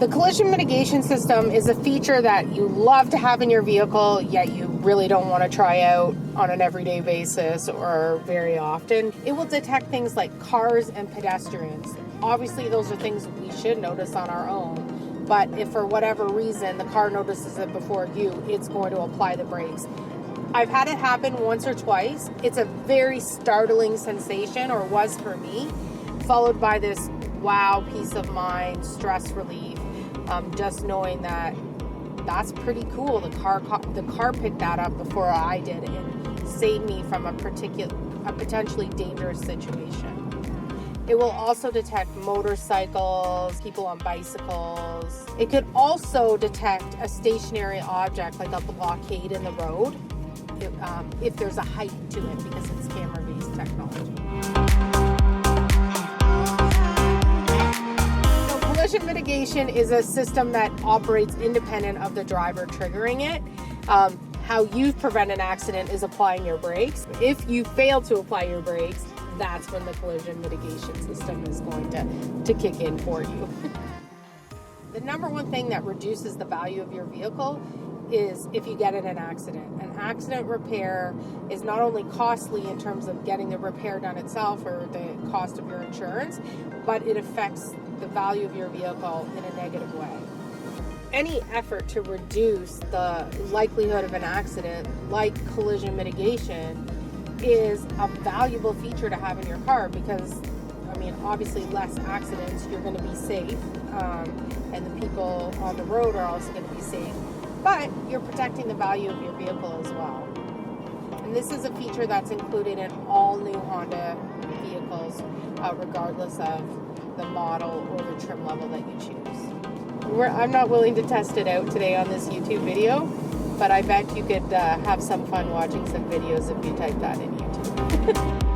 The collision mitigation system is a feature that you love to have in your vehicle, yet you really don't want to try out on an everyday basis or very often. It will detect things like cars and pedestrians. Obviously, those are things we should notice on our own, but if for whatever reason the car notices it before you, it's going to apply the brakes. I've had it happen once or twice. It's a very startling sensation, or was for me, followed by this wow, peace of mind, stress relief. Just knowing that that's pretty cool. The car picked that up before I did and saved me from a potentially dangerous situation. It will also detect motorcycles, people on bicycles. It could also detect a stationary object like a blockade in the road if there's a height to it, because it's camera-based technology. Collision mitigation is a system that operates independent of the driver triggering it. How you prevent an accident is applying your brakes. If you fail to apply your brakes, that's when the collision mitigation system is going to kick in for you. The number one thing that reduces the value of your vehicle is if you get in an accident. An accident repair is not only costly in terms of getting the repair done itself or the cost of your insurance, but it affects the value of your vehicle in a negative way. Any effort to reduce the likelihood of an accident, like collision mitigation, is a valuable feature to have in your car because, I mean, obviously less accidents, you're going to be safe, and the people on the road are also going to be safe, but you're protecting the value of your vehicle as well. And this is a feature that's included in all new Honda vehicles, regardless of the model or the trim level that you choose. I'm not willing to test it out today on this YouTube video, but I bet you could have some fun watching some videos if you type that in YouTube.